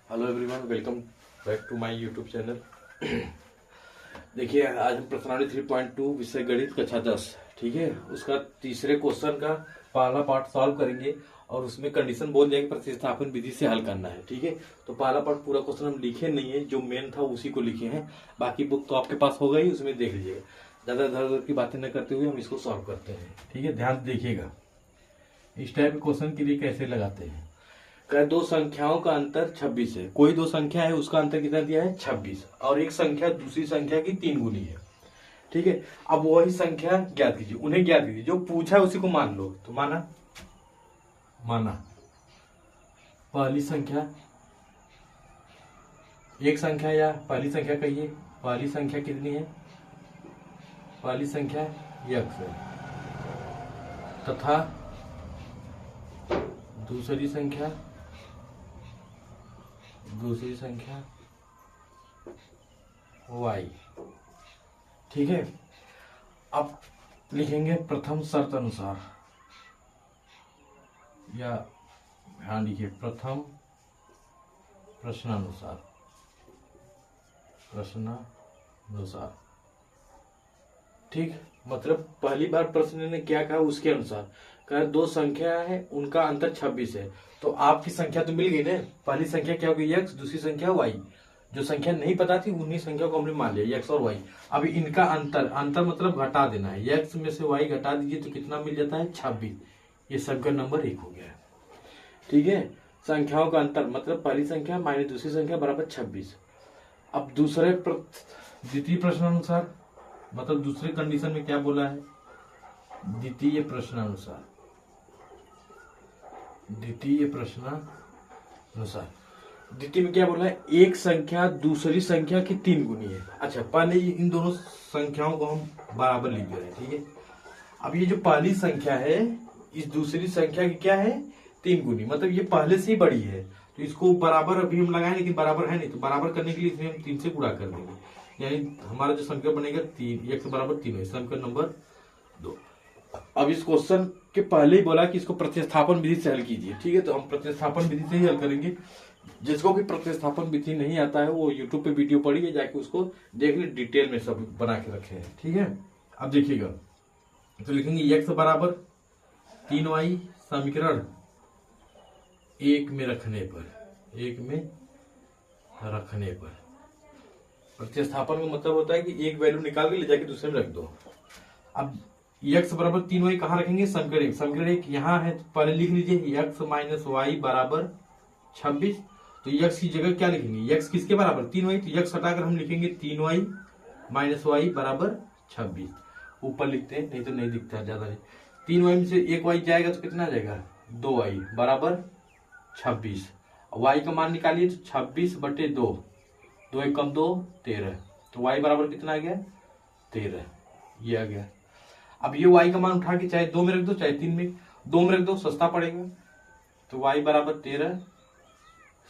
Hello everyone, welcome back to my YouTube channel. देखिए, आज हम प्रश्नावली 3.2 विषय गणित कक्षा 10, ठीक है, उसका तीसरे क्वेश्चन का पहला पार्ट सॉल्व करेंगे और उसमें कंडीशन बोल देंगे, प्रतिस्थापन विधि से हल करना है। ठीक है, तो पहला पार्ट पूरा क्वेश्चन हम लिखे नहीं है, जो मेन था उसी को लिखे हैं। बाकी बुक तो आपके पास होगा ही, उसमें देख लीजिएगा। ज्यादा इधर उधर की बातें न करते हुए हम इसको सॉल्व करते हैं। ठीक है, ध्यान से देखिएगा इस टाइप के क्वेश्चन के लिए कैसे लगाते हैं। कह दो संख्याओं का अंतर 26 है। कोई दो संख्या है, उसका अंतर कितना दिया है 26, और एक संख्या दूसरी संख्या की 3 गुनी है। ठीक है, अब वही संख्या ज्ञात कीजिए, उन्हें ज्ञात कीजिए। जो पूछा है उसी को मान लो। तो माना पहली संख्या, एक संख्या या पहली संख्या कहिए। पहली संख्या कितनी है? पहली संख्या x है, तथा दूसरी संख्या y। ठीक है, अब लिखेंगे प्रथम शर्त अनुसार, या ध्यान लिखिए प्रथम प्रश्नानुसार। ठीक, मतलब पहली बार प्रश्न ने क्या कहा उसके अनुसार। कहा दो संख्या है, उनका अंतर 26 है। तो आपकी संख्या तो मिल गई ना। पहली संख्या क्या होगी x, दूसरी संख्या y। जो संख्या नहीं पता थी उन्हीं संख्या को हमने मान लिया, x और y। अभी इनका अंतर मतलब घटा देना है। x में से y घटा दीजिए तो कितना मिल जाता है 26। ये सबका नंबर 1 हो गया। ठीक है, संख्याओं का अंतर मतलब पहली संख्या माइनस दूसरी संख्या बराबर 26। अब द्वितीय प्रश्नानुसार, मतलब दूसरे कंडीशन में क्या बोला है? द्वितीय प्रश्नानुसार द्वितीय में क्या बोला है? एक संख्या दूसरी संख्या की 3 गुनी है। अच्छा, पहले इन दोनों संख्याओं को हम बराबर लिख दे रहे हैं। ठीक है, अब ये जो पहली संख्या है इस दूसरी संख्या की क्या है? 3 गुनी, मतलब ये पहले से ही बड़ी है। तो इसको बराबर अभी हम लगाए, लेकिन बराबर है नहीं, तो बराबर करने के लिए इसमें हम 3 से गुणा कर देंगे। यानी हमारा जो संख्या बनेगा 3, x बराबर 3 है, समीकरण नंबर 2। अब इस क्वेश्चन के पहले ही बोला कि इसको प्रतिस्थापन विधि से हल कीजिए। ठीक है, तो हम प्रतिस्थापन विधि से ही हल करेंगे। जिसको भी प्रतिस्थापन विधि नहीं आता है वो यूट्यूब पे वीडियो पढ़िए, जाके उसको देख ले, डिटेल में सब बना के रखे हैं। ठीक है, अब देखिएगा, तो लिखेंगे x बराबर 3y समीकरण 1 में रखने पर प्रतिस्थापन का मतलब होता है कि एक वैल्यू निकाल के ले जाके दूसरे में रख दो। अब x बराबर 3y कहाँ रखेंगे? समीकरण 1 यहाँ है, तो पहले लिख लीजिए x माइनस वाई बराबर 26। तो x की जगह क्या लिखेंगे? x किसके बराबर? 3y। तो x हटाकर हम लिखेंगे 3y माइनस वाई बराबर 26। ऊपर लिखते हैं, नहीं तो नहीं दिखता ज्यादा। 3y में से एक y जाएगा तो कितना आ जाएगा? 2y बराबर 26। y का मान निकालिए, तो 26/2, 2 1 कम 2 13। तो y बराबर कितना आ गया? 13, ये आ गया। अब ये y का मान उठा के चाहे 2 में रख दो चाहे 3 में, 2 में रख दो, सस्ता पड़ेगा। तो y बराबर 13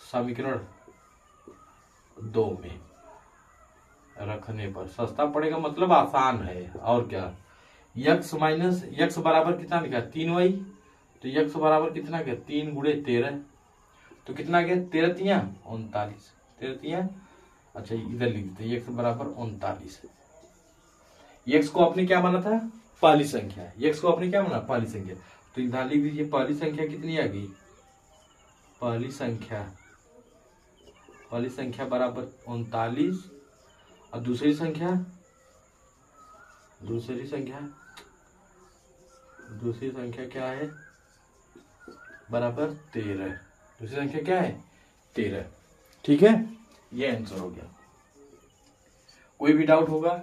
समीकरण 2 में रखने पर सस्ता पड़ेगा, मतलब आसान है। और क्या, x बराबर कितना लिखा? 3y। तो x बराबर कितना गया? 3 गुणे 13, तो कितना गया? 13 तिया 39, 13 तिया। अच्छा, इधर लिख देते हैं x बराबर 39। x को आपने क्या माना था? पहली संख्या। x को आपने क्या माना? पहली संख्या। तो इधर लिख दीजिए पहली संख्या कितनी आ गई? पहली संख्या बराबर 39, और दूसरी संख्या क्या है? बराबर 13। दूसरी संख्या क्या है? 13। ठीक है, ये आंसर हो गया। कोई भी डाउट होगा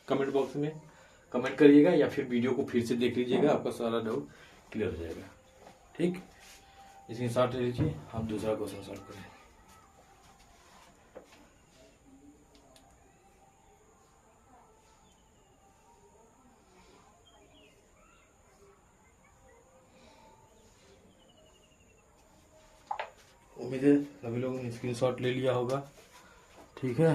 कमेंट बॉक्स में कमेंट करिएगा, या फिर वीडियो को फिर से देख लीजिएगा, आपका सारा डाउट क्लियर हो जाएगा। ठीक, इसके साथ लीजिए, हम दूसरा क्वेश्चन सॉल्व करें। उम्मीद है सभी लोगों ने स्क्रीनशॉट ले लिया होगा। ठीक है।